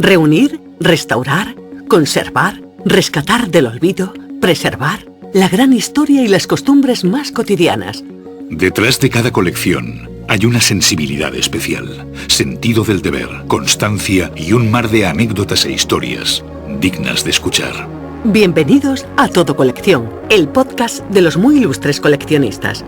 Reunir, restaurar, conservar, rescatar del olvido, preservar la gran historia y las costumbres más cotidianas. Detrás de cada colección hay una sensibilidad especial, sentido del deber, constancia y un mar de anécdotas e historias dignas de escuchar. Bienvenidos a Todo Colección, el podcast de los muy ilustres coleccionistas.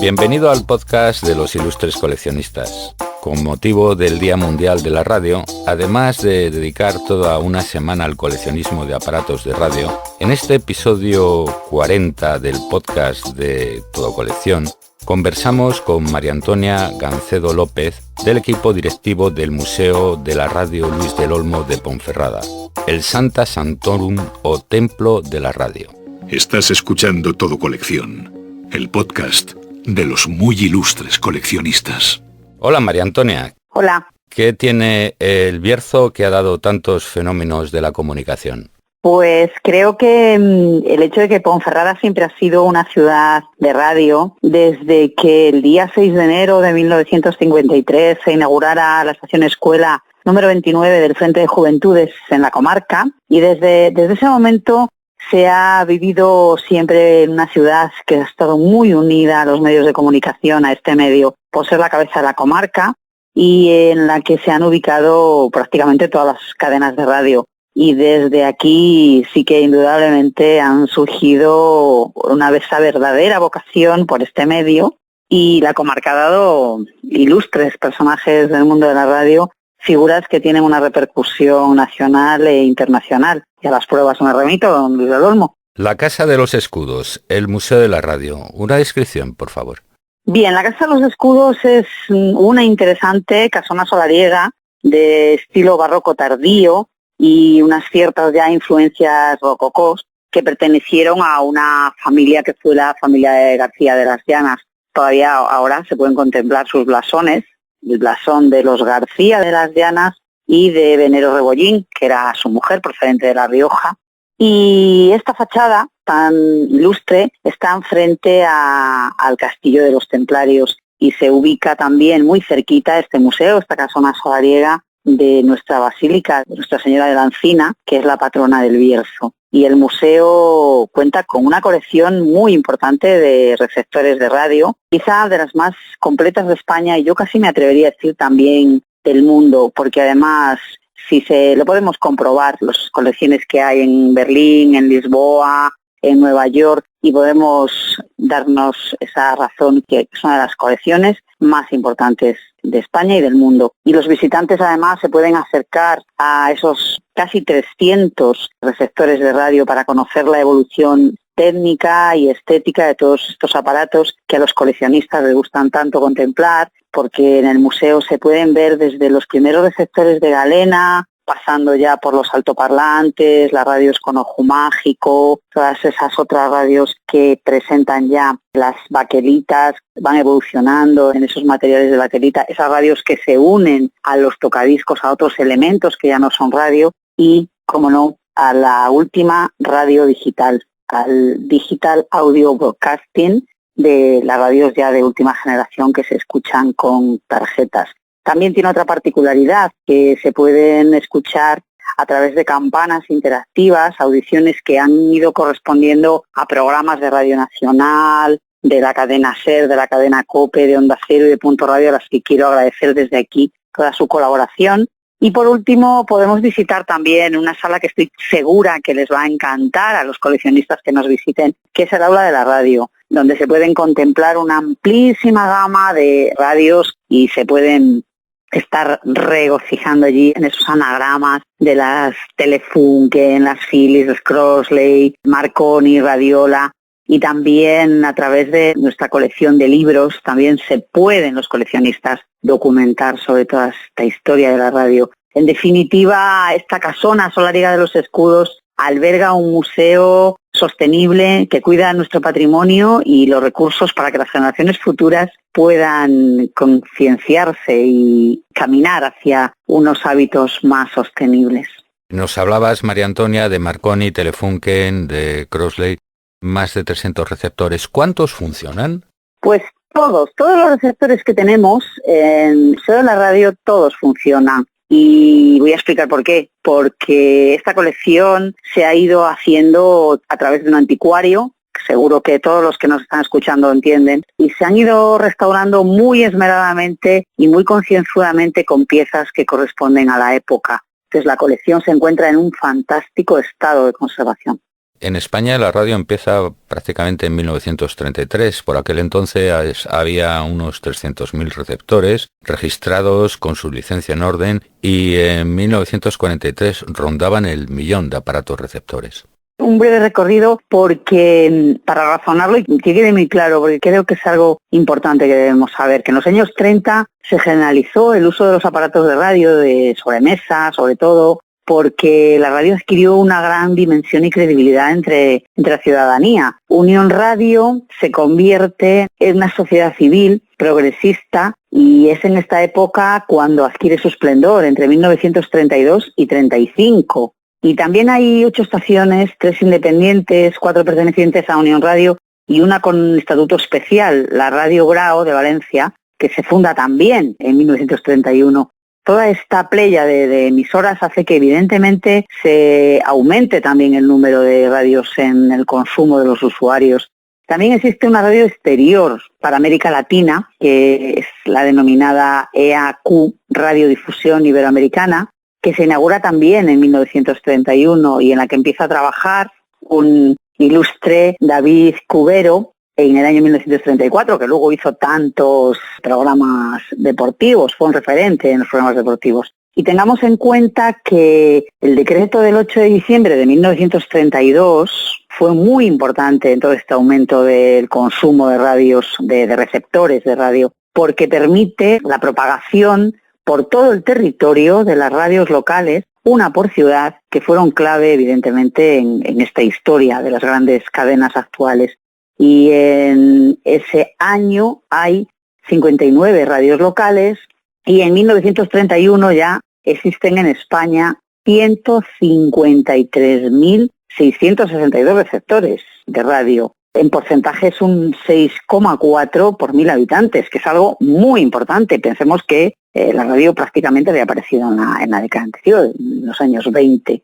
Bienvenido al podcast de los ilustres coleccionistas. Con motivo del Día Mundial de la Radio, además de dedicar toda una semana al coleccionismo de aparatos de radio, en este episodio 40 del podcast de Todo Colección, conversamos con María Antonia Gancedo López del equipo directivo del Museo de la Radio Luis del Olmo de Ponferrada, el Sancta Sanctorum o Templo de la Radio. Estás escuchando Todo Colección, el podcast de los muy ilustres coleccionistas. Hola María Antonia. Hola. ¿Qué tiene el Bierzo que ha dado tantos fenómenos de la comunicación? Pues creo que el hecho de que Ponferrada siempre ha sido una ciudad de radio, desde que el día 6 de enero de 1953 se inaugurara la estación escuela número 29 del Frente de Juventudes en la comarca, y desde ese momento se ha vivido siempre en una ciudad que ha estado muy unida a los medios de comunicación, a este medio, por ser la cabeza de la comarca, y en la que se han ubicado prácticamente todas las cadenas de radio. Y desde aquí sí que indudablemente han surgido esa verdadera vocación por este medio, y la comarca ha dado ilustres personajes del mundo de la radio, figuras que tienen una repercusión nacional e internacional. Y a las pruebas me remito, don Luis del Olmo. La Casa de los Escudos, el Museo de la Radio. Una descripción, por favor. Bien, la Casa de los Escudos es una interesante casona solariega de estilo barroco tardío y unas ciertas ya influencias rococós que pertenecieron a una familia que fue la familia de García de las Llanas. Todavía ahora se pueden contemplar sus blasones, el blasón de los García de las Llanas y de Venero Rebollín, que era su mujer procedente de La Rioja. Y esta fachada tan ilustre está enfrente al Castillo de los Templarios y se ubica también muy cerquita este museo, esta casona solariega de nuestra Basílica de Nuestra Señora de la Encina, que es la patrona del Bierzo. Y el museo cuenta con una colección muy importante de receptores de radio, quizá de las más completas de España, y yo casi me atrevería a decir también del mundo, porque además, si lo podemos comprobar, las colecciones que hay en Berlín, en Lisboa, en Nueva York, y podemos darnos esa razón que es una de las colecciones más importantes de España y del mundo. Y los visitantes además se pueden acercar a esos casi 300 receptores de radio para conocer la evolución técnica y estética de todos estos aparatos que a los coleccionistas les gustan tanto contemplar, porque en el museo se pueden ver desde los primeros receptores de galena, pasando ya por los altoparlantes, las radios con ojo mágico, todas esas otras radios que presentan ya las baquelitas, van evolucionando en esos materiales de baquelita, esas radios que se unen a los tocadiscos, a otros elementos que ya no son radio, y, como no, a la última radio digital, al Digital Audio Broadcasting, de las radios ya de última generación que se escuchan con tarjetas. También tiene otra particularidad, que se pueden escuchar a través de campanas interactivas, audiciones que han ido correspondiendo a programas de Radio Nacional, de la cadena SER, de la cadena COPE, de Onda Cero y de Punto Radio, a las que quiero agradecer desde aquí toda su colaboración. Y por último, podemos visitar también una sala que estoy segura que les va a encantar a los coleccionistas que nos visiten, que es el Aula de la Radio, donde se pueden contemplar una amplísima gama de radios y se pueden estar regocijando allí en esos anagramas de las Telefunken, las Philips, Crossley, Marconi, Radiola. Y también a través de nuestra colección de libros también se pueden los coleccionistas documentar sobre toda esta historia de la radio. En definitiva, esta casona solariega de los Escudos alberga un museo sostenible que cuida nuestro patrimonio y los recursos para que las generaciones futuras puedan concienciarse y caminar hacia unos hábitos más sostenibles. Nos hablabas, María Antonia, de Marconi, Telefunken, de Crossley, más de 300 receptores. ¿Cuántos funcionan? Pues todos los receptores que tenemos en el Museo de la Radio, todos funcionan. Y voy a explicar por qué. Porque esta colección se ha ido haciendo a través de un anticuario, seguro que todos los que nos están escuchando entienden, y se han ido restaurando muy esmeradamente y muy concienzudamente con piezas que corresponden a la época. Entonces la colección se encuentra en un fantástico estado de conservación. En España la radio empieza prácticamente en 1933. Por aquel entonces había unos 300.000 receptores registrados con su licencia en orden y en 1943 rondaban el 1.000.000 de aparatos receptores. Un breve recorrido porque, para razonarlo y que quede muy claro, porque creo que es algo importante que debemos saber, que en los años 30 se generalizó el uso de los aparatos de radio de sobremesa, sobre todo, porque la radio adquirió una gran dimensión y credibilidad entre la ciudadanía. Unión Radio se convierte en una sociedad civil progresista y es en esta época cuando adquiere su esplendor, entre 1932 y 35. Y también hay 8 estaciones, 3 independientes, 4 pertenecientes a Unión Radio y una con estatuto especial, la Radio Grao de Valencia, que se funda también en 1931. Toda esta playa de emisoras hace que evidentemente se aumente también el número de radios en el consumo de los usuarios. También existe una radio exterior para América Latina, que es la denominada EAQ, Radiodifusión Iberoamericana, que se inaugura también en 1931 y en la que empieza a trabajar un ilustre David Cubero en el año 1934, que luego hizo tantos programas deportivos, fue un referente en los programas deportivos. Y tengamos en cuenta que el decreto del 8 de diciembre de 1932 fue muy importante en todo este aumento del consumo de radios, de receptores de radio, porque permite la propagación por todo el territorio de las radios locales, una por ciudad, que fueron clave evidentemente en esta historia de las grandes cadenas actuales. Y en ese año hay 59 radios locales y en 1931 ya existen en España 153.662 receptores de radio. En porcentaje es un 6,4 por 1.000 habitantes, que es algo muy importante. Pensemos que la radio prácticamente había aparecido en la década anterior, en los años 20.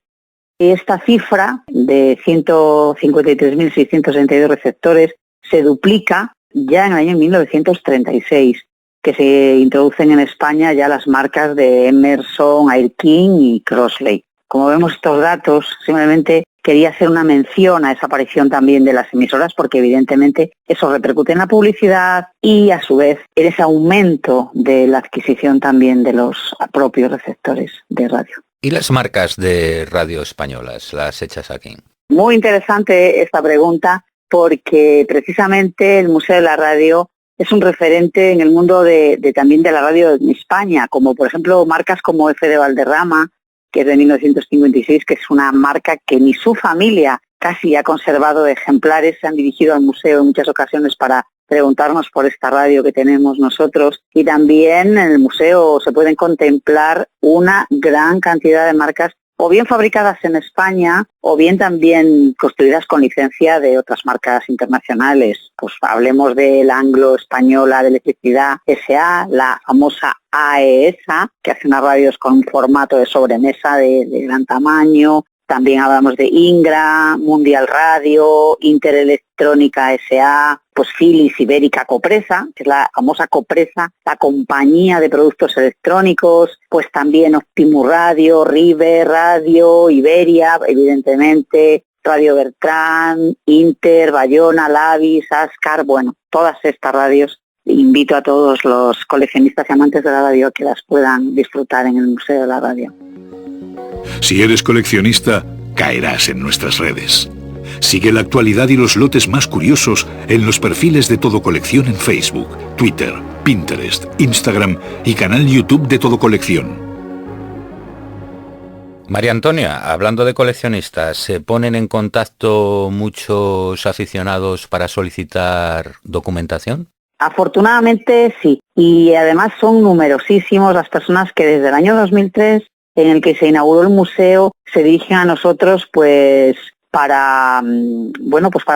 Esta cifra de 153.662 receptores se duplica ya en el año 1936, que se introducen en España ya las marcas de Emerson, Air King y Crossley. Como vemos estos datos, simplemente quería hacer una mención a esa aparición también de las emisoras porque evidentemente eso repercute en la publicidad y a su vez en ese aumento de la adquisición también de los propios receptores de radio. ¿Y las marcas de radio españolas, las hechas aquí? Muy interesante esta pregunta porque precisamente el Museo de la Radio es un referente en el mundo también de la radio en España, como por ejemplo marcas como F de Valderrama, que es de 1956, que es una marca que ni su familia casi ha conservado ejemplares, se han dirigido al museo en muchas ocasiones para preguntarnos por esta radio que tenemos nosotros. Y también en el museo se pueden contemplar una gran cantidad de marcas o bien fabricadas en España o bien también construidas con licencia de otras marcas internacionales. Pues hablemos de la Anglo-Española de Electricidad S.A., la famosa AESA, que hace unas radios con un formato de sobremesa de gran tamaño. También hablamos de Ingra, Mundial Radio, Interelectrónica S.A., pues Philips, Ibérica, Copresa, que es la famosa Copresa, la compañía de productos electrónicos, pues también Optimus Radio, River Radio, Iberia, evidentemente, Radio Bertrand, Inter, Bayona, Lavis, Ascar, bueno, todas estas radios. Invito a todos los coleccionistas y amantes de la radio a que las puedan disfrutar en el Museo de la Radio. Si eres coleccionista, caerás en nuestras redes. Sigue la actualidad y los lotes más curiosos en los perfiles de Todo Colección en Facebook, Twitter, Pinterest, Instagram y canal YouTube de Todo Colección. María Antonia, hablando de coleccionistas, ¿se ponen en contacto muchos aficionados para solicitar documentación? Afortunadamente sí, y además son numerosísimos las personas que desde el año 2003 en el que se inauguró el museo se dirigen a nosotros pues para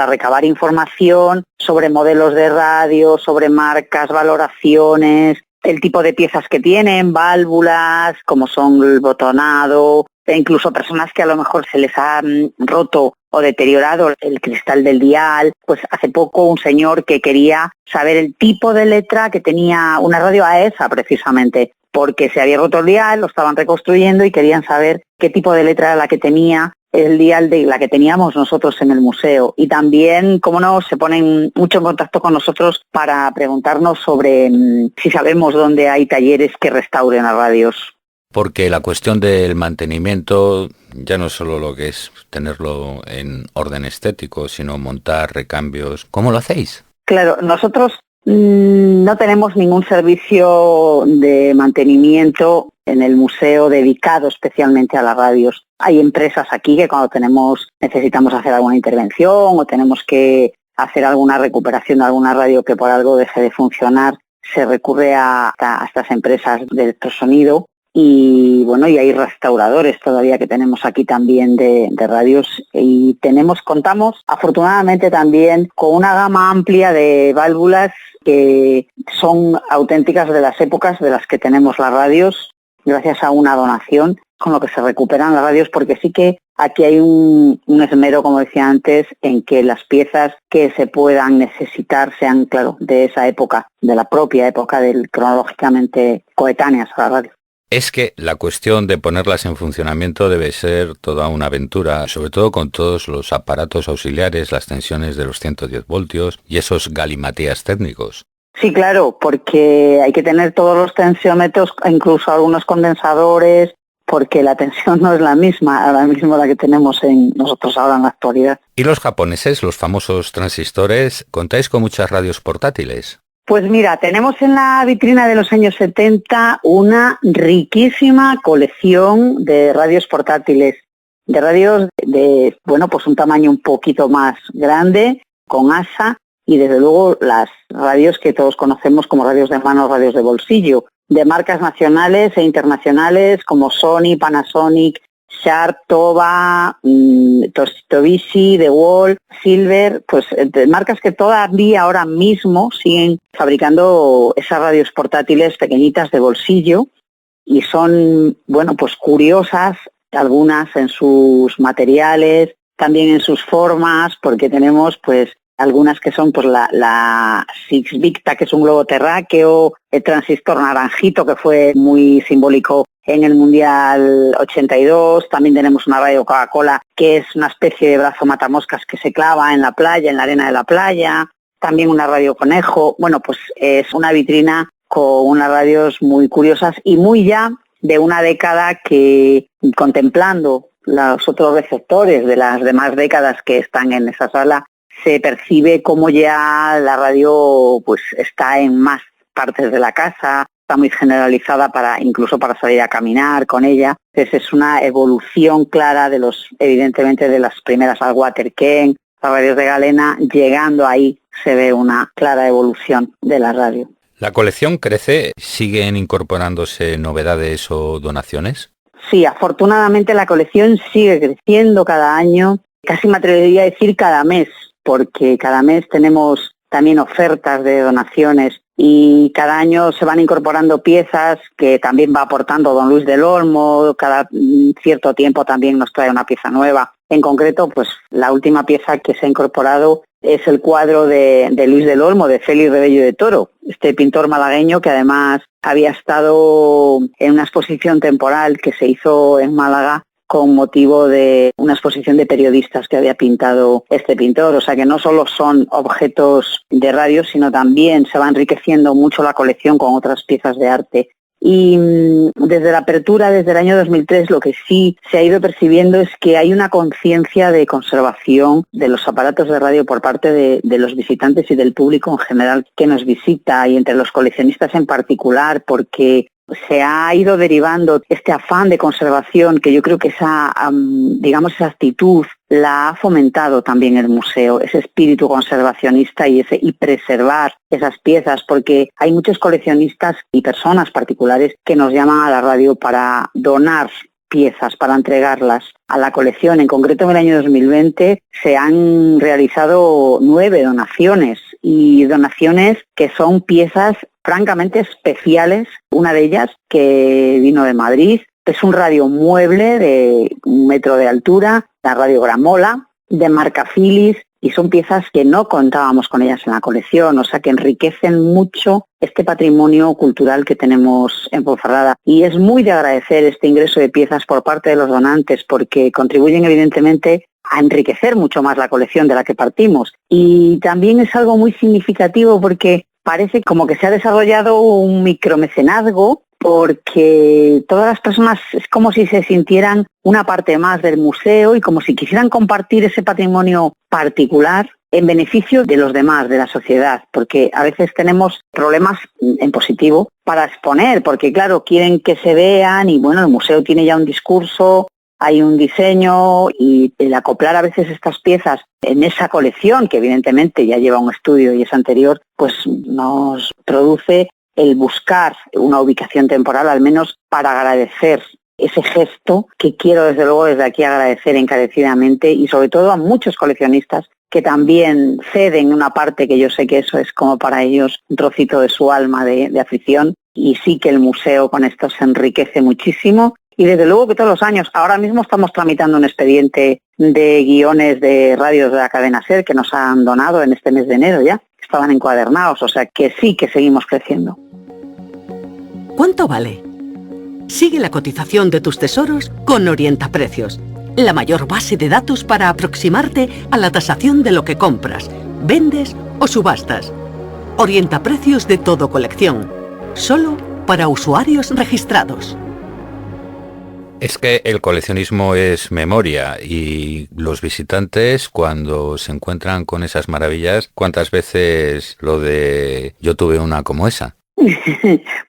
recabar información sobre modelos de radio, sobre marcas, valoraciones, el tipo de piezas que tienen, válvulas, como son el botonado, e incluso personas que a lo mejor se les ha roto o deteriorado el cristal del dial. Pues hace poco un señor que quería saber el tipo de letra que tenía una radio AESA precisamente, porque se había roto el dial, lo estaban reconstruyendo y querían saber qué tipo de letra era la que tenía el dial de la que teníamos nosotros en el museo. Y también, cómo no, se ponen mucho en contacto con nosotros para preguntarnos sobre si sabemos dónde hay talleres que restauren las radios. Porque la cuestión del mantenimiento ya no es solo lo que es tenerlo en orden estético, sino montar recambios. ¿Cómo lo hacéis? Claro, nosotros no tenemos ningún servicio de mantenimiento en el museo dedicado especialmente a las radios. Hay empresas aquí que cuando necesitamos hacer alguna intervención o tenemos que hacer alguna recuperación de alguna radio que por algo deje de funcionar, se recurre a estas empresas de electrosonido. Y bueno, y hay restauradores todavía que tenemos aquí también de radios, y contamos afortunadamente también con una gama amplia de válvulas que son auténticas de las épocas de las que tenemos las radios, gracias a una donación con lo que se recuperan las radios, porque sí que aquí hay un esmero, como decía antes, en que las piezas que se puedan necesitar sean, claro, de esa época, de la propia época, cronológicamente coetáneas a la radio. Es que la cuestión de ponerlas en funcionamiento debe ser toda una aventura, sobre todo con todos los aparatos auxiliares, las tensiones de los 110 voltios y esos galimatías técnicos. Sí, claro, porque hay que tener todos los tensiómetros, incluso algunos condensadores, porque la tensión no es la misma, ahora mismo la que tenemos nosotros ahora en la actualidad. ¿Y los japoneses, los famosos transistores, contáis con muchas radios portátiles? Pues mira, tenemos en la vitrina de los años 70 una riquísima colección de radios portátiles, de radios de un tamaño un poquito más grande, con asa, y desde luego las radios que todos conocemos como radios de mano, radios de bolsillo, de marcas nacionales e internacionales como Sony, Panasonic, Sharp, Toba, Tobishi, DeWalt, Silver, pues de marcas que todavía ahora mismo siguen fabricando esas radios portátiles pequeñitas de bolsillo, y son, curiosas, algunas en sus materiales, también en sus formas, porque tenemos algunas que son la Six Victa, que es un globo terráqueo, el transistor naranjito, que fue muy simbólico en el Mundial 82, también tenemos una radio Coca-Cola, que es una especie de brazo matamoscas que se clava en la playa, en la arena de la playa, también una radio conejo. Es una vitrina con unas radios muy curiosas y muy ya de una década que, contemplando los otros receptores de las demás décadas que están en esa sala, se percibe como ya la radio está en más partes de la casa, está muy generalizada incluso para salir a caminar con ella. Entonces es una evolución clara evidentemente de las primeras Allwater Ken, las radios de galena, llegando ahí se ve una clara evolución de la radio. ¿La colección crece? ¿Siguen incorporándose novedades o donaciones? Sí, afortunadamente la colección sigue creciendo cada año, casi me atrevería a decir cada mes, porque cada mes tenemos también ofertas de donaciones y cada año se van incorporando piezas que también va aportando don Luis del Olmo, cada cierto tiempo también nos trae una pieza nueva. En concreto, la última pieza que se ha incorporado es el cuadro de Luis del Olmo, de Félix Rebello de Toro, este pintor malagueño que además había estado en una exposición temporal que se hizo en Málaga con motivo de una exposición de periodistas que había pintado este pintor. O sea que no solo son objetos de radio, sino también se va enriqueciendo mucho la colección con otras piezas de arte. Y desde la apertura, desde el año 2003, lo que sí se ha ido percibiendo es que hay una conciencia de conservación de los aparatos de radio por parte de los visitantes y del público en general que nos visita, y entre los coleccionistas en particular, porque se ha ido derivando este afán de conservación, que yo creo que esa actitud la ha fomentado también el museo, ese espíritu conservacionista y preservar esas piezas, porque hay muchos coleccionistas y personas particulares que nos llaman a la radio para donar piezas, para entregarlas a la colección. En concreto, en el año 2020 se han realizado 9 donaciones, y donaciones que son piezas francamente especiales. Una de ellas, que vino de Madrid, es un radiomueble de 1 metro de altura, la Radio Gramola, de marca Philips, y son piezas que no contábamos con ellas en la colección, o sea que enriquecen mucho este patrimonio cultural que tenemos en Ponferrada. Y es muy de agradecer este ingreso de piezas por parte de los donantes, porque contribuyen evidentemente a enriquecer mucho más la colección de la que partimos. Y también es algo muy significativo porque parece como que se ha desarrollado un micromecenazgo, porque todas las personas es como si se sintieran una parte más del museo y como si quisieran compartir ese patrimonio particular en beneficio de los demás, de la sociedad, porque a veces tenemos problemas en positivo para exponer, porque claro, quieren que se vean y bueno, el museo tiene ya un discurso, hay un diseño, y el acoplar a veces estas piezas en esa colección, que evidentemente ya lleva un estudio y es anterior, pues nos produce el buscar una ubicación temporal, al menos para agradecer ese gesto, que quiero desde luego desde aquí agradecer encarecidamente, y sobre todo a muchos coleccionistas que también ceden una parte, que yo sé que eso es como para ellos un trocito de su alma de afición, y sí que el museo con esto se enriquece muchísimo. Y desde luego que todos los años, ahora mismo estamos tramitando un expediente de guiones de radios de la cadena SER que nos han donado en este mes de enero ya, estaban encuadernados, o sea que sí que seguimos creciendo. ¿Cuánto vale? Sigue la cotización de tus tesoros con Orientaprecios, la mayor base de datos para aproximarte a la tasación de lo que compras, vendes o subastas. Orientaprecios de todo colección, solo para usuarios registrados. Es que el coleccionismo es memoria, y los visitantes, cuando se encuentran con esas maravillas, ¿cuántas veces lo de yo tuve una como esa?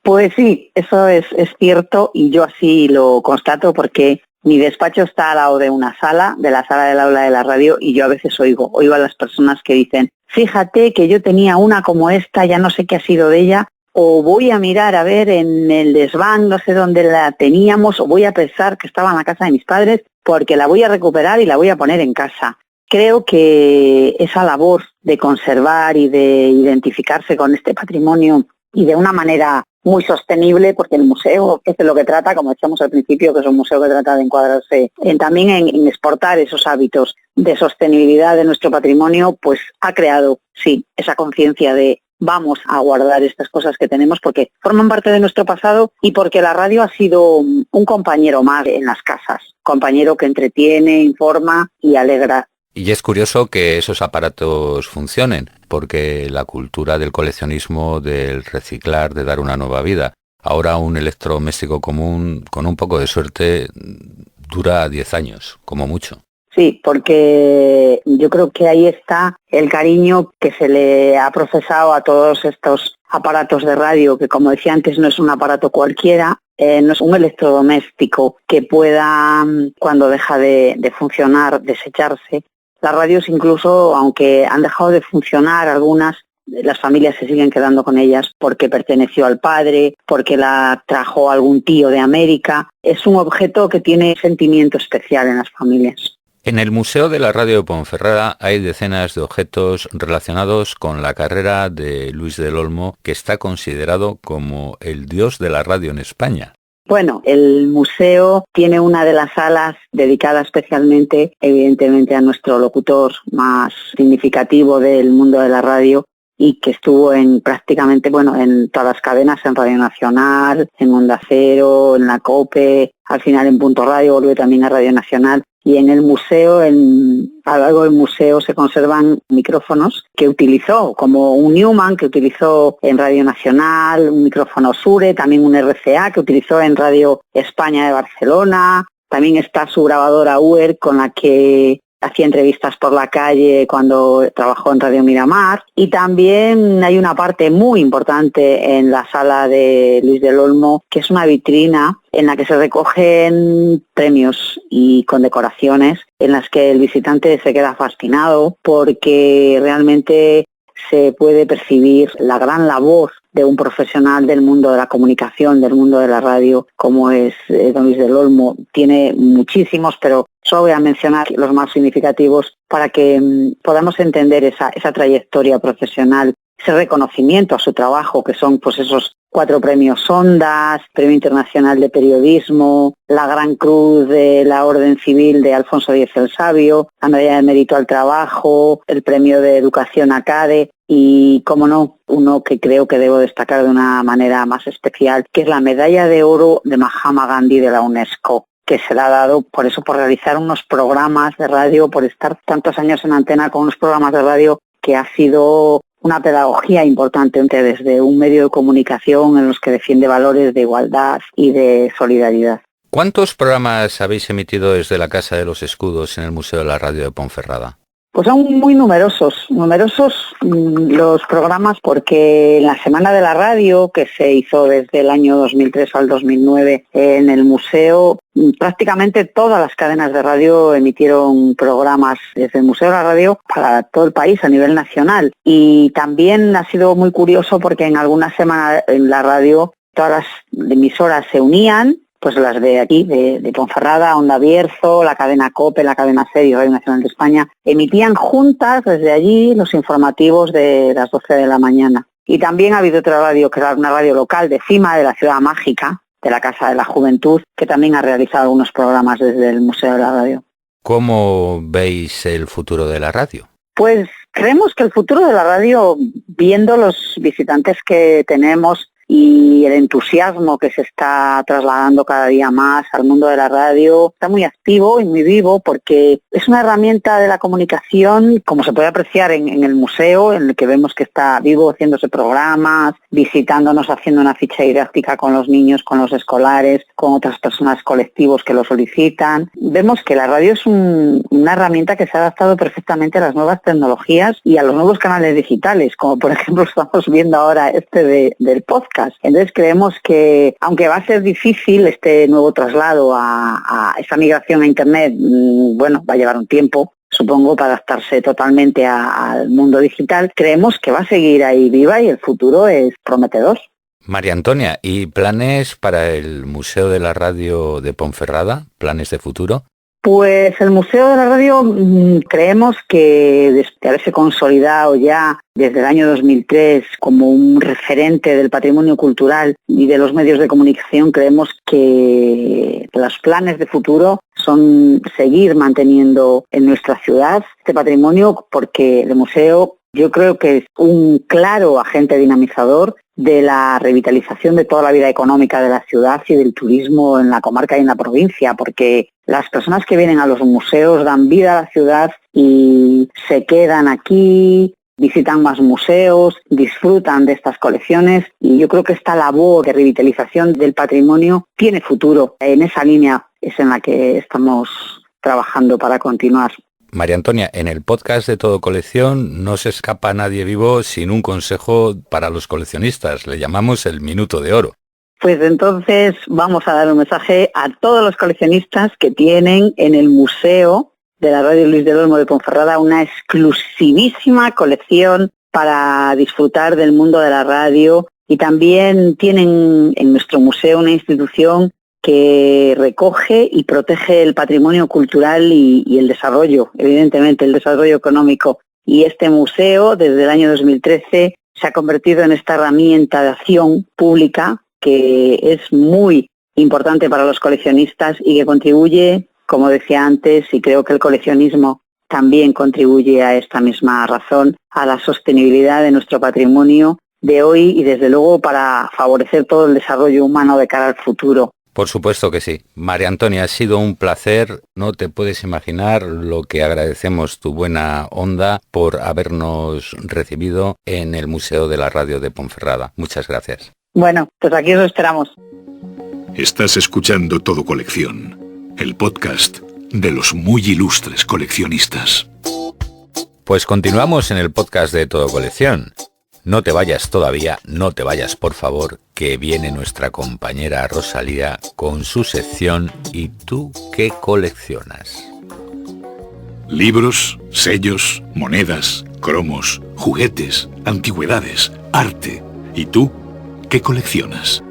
Pues sí, eso es cierto, y yo así lo constato porque mi despacho está al lado de una sala, de la sala del aula de la radio, y yo a veces oigo a las personas que dicen, fíjate que yo tenía una como esta, ya no sé qué ha sido de ella, o voy a mirar a ver en el desván, no sé dónde la teníamos, o voy a pensar que estaba en la casa de mis padres, porque la voy a recuperar y la voy a poner en casa. Creo que esa labor de conservar y de identificarse con este patrimonio, y de una manera muy sostenible, porque el museo es de lo que trata, como decíamos al principio, que es un museo que trata de encuadrarse también en exportar esos hábitos de sostenibilidad de nuestro patrimonio, pues ha creado, sí, esa conciencia de vamos a guardar estas cosas que tenemos porque forman parte de nuestro pasado, y porque la radio ha sido un compañero más en las casas, compañero que entretiene, informa y alegra. Y es curioso que esos aparatos funcionen, porque la cultura del coleccionismo, del reciclar, de dar una nueva vida. Ahora un electrodoméstico común, con un poco de suerte, dura 10 años, como mucho. Sí, porque yo creo que ahí está el cariño que se le ha procesado a todos estos aparatos de radio, que como decía antes no es un aparato cualquiera, no es un electrodoméstico que pueda, cuando deja de funcionar, desecharse. Las radios incluso, aunque han dejado de funcionar algunas, las familias se siguen quedando con ellas porque perteneció al padre, porque la trajo algún tío de América. Es un objeto que tiene sentimiento especial en las familias. En el Museo de la Radio de Ponferrada hay decenas de objetos relacionados con la carrera de Luis del Olmo, que está considerado como el dios de la radio en España. Bueno, el museo tiene una de las salas dedicada especialmente, evidentemente, a nuestro locutor más significativo del mundo de la radio, y que estuvo en prácticamente, en todas las cadenas, en Radio Nacional, en Onda Cero, en la COPE, al final en Punto Radio, volvió también a Radio Nacional. Y en el museo, a lo largo del museo se conservan micrófonos que utilizó, como un Newman que utilizó en Radio Nacional, un micrófono Shure, también un RCA que utilizó en Radio España de Barcelona. También está su grabadora UER, con la que hacía entrevistas por la calle cuando trabajó en Radio Miramar, y también hay una parte muy importante en la sala de Luis del Olmo, que es una vitrina en la que se recogen premios y condecoraciones, en las que el visitante se queda fascinado porque realmente se puede percibir la gran labor de un profesional del mundo de la comunicación, del mundo de la radio, como es don Luis del Olmo. Tiene muchísimos, pero solo voy a mencionar los más significativos para que podamos entender esa trayectoria profesional, ese reconocimiento a su trabajo, que son pues esos 4 premios Ondas, Premio Internacional de Periodismo, la Gran Cruz de la Orden Civil de Alfonso X el Sabio, la Medalla de Mérito al Trabajo, el Premio de Educación ACADE y, como no, uno que creo que debo destacar de una manera más especial, que es la Medalla de Oro de Mahatma Gandhi de la UNESCO, que se le ha dado por realizar unos programas de radio, por estar tantos años en antena con unos programas de radio, que ha sido una pedagogía importante desde un medio de comunicación en los que defiende valores de igualdad y de solidaridad. ¿Cuántos programas habéis emitido desde la Casa de los Escudos en el Museo de la Radio de Ponferrada? Pues son muy numerosos los programas, porque en la Semana de la Radio, que se hizo desde el año 2003 al 2009 en el museo, prácticamente todas las cadenas de radio emitieron programas desde el Museo de la Radio para todo el país a nivel nacional. Y también ha sido muy curioso porque en algunas semanas en la radio todas las emisoras se unían, pues las de aquí, de Ponferrada, Onda Bierzo, la cadena COPE, la cadena SER y Radio Nacional de España, emitían juntas desde allí los informativos de las 12 de la mañana. Y también ha habido otra radio, que era una radio local de Cima, de la Ciudad Mágica, de la Casa de la Juventud, que también ha realizado algunos programas desde el Museo de la Radio. ¿Cómo veis el futuro de la radio? Pues creemos que el futuro de la radio, viendo los visitantes que tenemos y el entusiasmo que se está trasladando cada día más al mundo de la radio, está muy activo y muy vivo, porque es una herramienta de la comunicación, como se puede apreciar en el museo, en el que vemos que está vivo haciéndose programas, visitándonos, haciendo una ficha didáctica con los niños, con los escolares, con otras personas, colectivos que lo solicitan. Vemos que la radio es una herramienta que se ha adaptado perfectamente a las nuevas tecnologías y a los nuevos canales digitales, como por ejemplo estamos viendo ahora del podcast. Entonces creemos que, aunque va a ser difícil este nuevo traslado a esa migración a Internet, va a llevar un tiempo, supongo, para adaptarse totalmente al mundo digital, creemos que va a seguir ahí viva y el futuro es prometedor. María Antonia, ¿y planes para el Museo de la Radio de Ponferrada? ¿Planes de futuro? Pues el Museo de la Radio creemos que, desde haberse consolidado ya desde el año 2003 como un referente del patrimonio cultural y de los medios de comunicación, creemos que los planes de futuro son seguir manteniendo en nuestra ciudad este patrimonio, porque el museo, yo creo que es un claro agente dinamizador de la revitalización de toda la vida económica de la ciudad y del turismo en la comarca y en la provincia, porque las personas que vienen a los museos dan vida a la ciudad y se quedan aquí, visitan más museos, disfrutan de estas colecciones, y yo creo que esta labor de revitalización del patrimonio tiene futuro. En esa línea es en la que estamos trabajando para continuar. María Antonia, en el podcast de Todo Colección no se escapa nadie vivo sin un consejo para los coleccionistas. Le llamamos el Minuto de Oro. Pues entonces vamos a dar un mensaje a todos los coleccionistas que tienen en el Museo de la Radio Luis del Olmo de Ponferrada una exclusivísima colección para disfrutar del mundo de la radio, y también tienen en nuestro museo una institución que recoge y protege el patrimonio cultural y el desarrollo, evidentemente el desarrollo económico. Y este museo, desde el año 2013, se ha convertido en esta herramienta de acción pública que es muy importante para los coleccionistas y que contribuye, como decía antes, y creo que el coleccionismo también contribuye a esta misma razón, a la sostenibilidad de nuestro patrimonio de hoy y desde luego para favorecer todo el desarrollo humano de cara al futuro. Por supuesto que sí. María Antonia, ha sido un placer. No te puedes imaginar lo que agradecemos tu buena onda por habernos recibido en el Museo de la Radio de Ponferrada. Muchas gracias. Bueno, pues aquí os esperamos. Estás escuchando Todo Colección, el podcast de los muy ilustres coleccionistas. Pues continuamos en el podcast de Todo Colección. No te vayas todavía, no te vayas por favor, que viene nuestra compañera Rosalía con su sección ¿Y tú qué coleccionas? Libros, sellos, monedas, cromos, juguetes, antigüedades, arte. ¿Y tú qué coleccionas?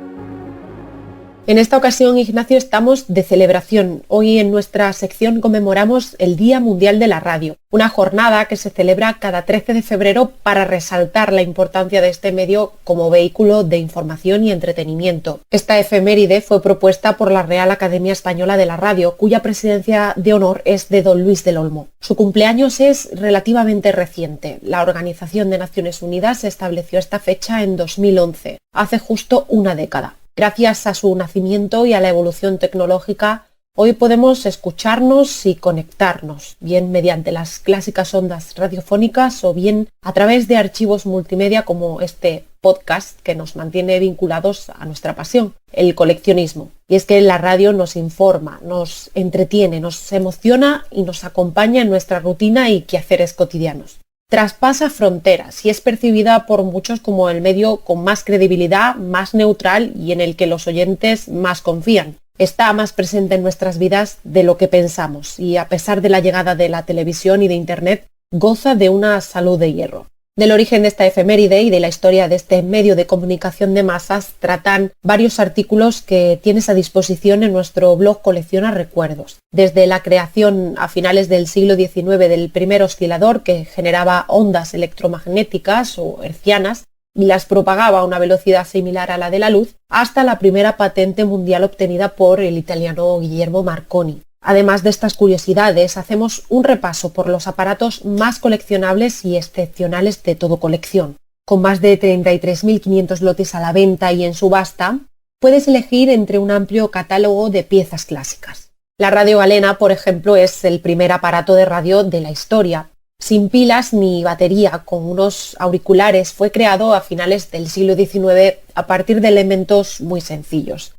En esta ocasión, Ignacio, estamos de celebración. Hoy en nuestra sección conmemoramos el Día Mundial de la Radio, una jornada que se celebra cada 13 de febrero para resaltar la importancia de este medio como vehículo de información y entretenimiento. Esta efeméride fue propuesta por la Real Academia Española de la Radio, cuya presidencia de honor es de don Luis del Olmo. Su cumpleaños es relativamente reciente. La Organización de Naciones Unidas estableció esta fecha en 2011, hace justo una década. Gracias a su nacimiento y a la evolución tecnológica, hoy podemos escucharnos y conectarnos, bien mediante las clásicas ondas radiofónicas o bien a través de archivos multimedia como este podcast que nos mantiene vinculados a nuestra pasión, el coleccionismo. Y es que la radio nos informa, nos entretiene, nos emociona y nos acompaña en nuestra rutina y quehaceres cotidianos. Traspasa fronteras y es percibida por muchos como el medio con más credibilidad, más neutral y en el que los oyentes más confían. Está más presente en nuestras vidas de lo que pensamos y a pesar de la llegada de la televisión y de Internet, goza de una salud de hierro. Del origen de esta efeméride y de la historia de este medio de comunicación de masas tratan varios artículos que tienes a disposición en nuestro blog Colecciona Recuerdos. Desde la creación a finales del siglo XIX del primer oscilador que generaba ondas electromagnéticas o hertzianas y las propagaba a una velocidad similar a la de la luz, hasta la primera patente mundial obtenida por el italiano Guillermo Marconi. Además de estas curiosidades, hacemos un repaso por los aparatos más coleccionables y excepcionales de Todo Colección. Con más de 33.500 lotes a la venta y en subasta, puedes elegir entre un amplio catálogo de piezas clásicas. La radio galena, por ejemplo, es el primer aparato de radio de la historia. Sin pilas ni batería, con unos auriculares, fue creado a finales del siglo XIX a partir de elementos muy sencillos.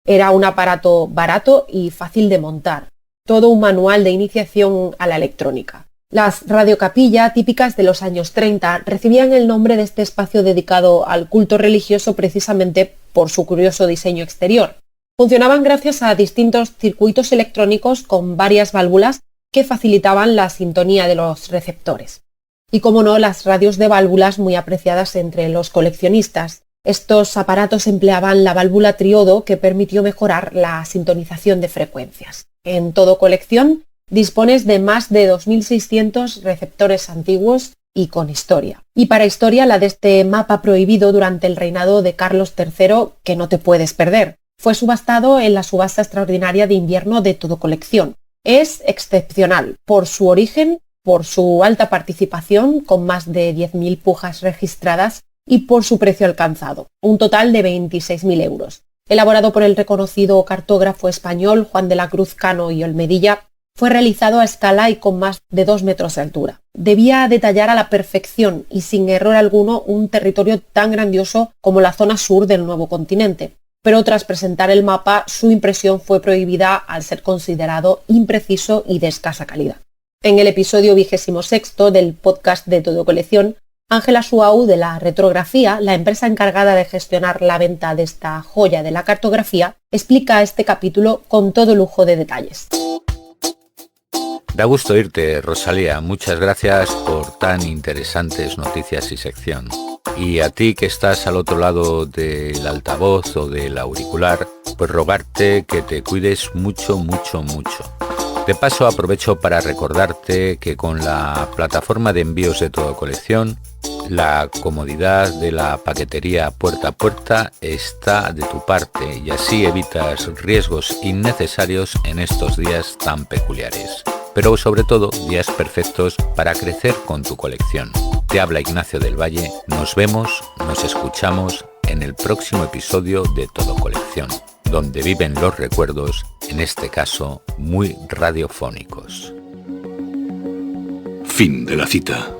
Era un aparato barato y fácil de montar. Todo un manual de iniciación a la electrónica. Las radiocapilla, típicas de los años 30, recibían el nombre de este espacio dedicado al culto religioso precisamente por su curioso diseño exterior. Funcionaban gracias a distintos circuitos electrónicos con varias válvulas que facilitaban la sintonía de los receptores. Y como no, las radios de válvulas muy apreciadas entre los coleccionistas. Estos aparatos empleaban la válvula triodo que permitió mejorar la sintonización de frecuencias. En Todo Colección dispones de más de 2.600 receptores antiguos y con historia. Y para historia, la de este mapa prohibido durante el reinado de Carlos III, que no te puedes perder. Fue subastado en la subasta extraordinaria de invierno de Todo Colección. Es excepcional por su origen, por su alta participación, con más de 10.000 pujas registradas, y por su precio alcanzado, un total de 26.000 euros. Elaborado por el reconocido cartógrafo español Juan de la Cruz Cano y Olmedilla, fue realizado a escala y con más de 2 metros de altura. Debía detallar a la perfección y sin error alguno un territorio tan grandioso como la zona sur del nuevo continente. Pero tras presentar el mapa, su impresión fue prohibida al ser considerado impreciso y de escasa calidad. En el episodio 26º del podcast de Todo Colección, Ángela Suau, de la Retrografía, la empresa encargada de gestionar la venta de esta joya de la cartografía, explica este capítulo con todo lujo de detalles. Da gusto oírte, Rosalía. Muchas gracias por tan interesantes noticias y sección. Y a ti que estás al otro lado del altavoz o del auricular, pues rogarte que te cuides mucho, mucho, mucho. De paso aprovecho para recordarte que con la plataforma de envíos de Todo Colección, la comodidad de la paquetería puerta a puerta está de tu parte y así evitas riesgos innecesarios en estos días tan peculiares. Pero sobre todo días perfectos para crecer con tu colección. Te habla Ignacio del Valle, nos vemos, nos escuchamos en el próximo episodio de Todo Colección, donde viven los recuerdos, en este caso muy radiofónicos. Fin de la cita.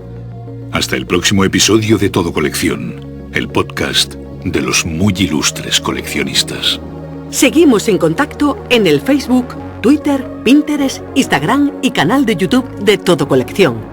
Hasta el próximo episodio de Todo Colección, el podcast de los muy ilustres coleccionistas. Seguimos en contacto en el Facebook Twitter, Pinterest, Instagram y canal de YouTube de Todo Colección.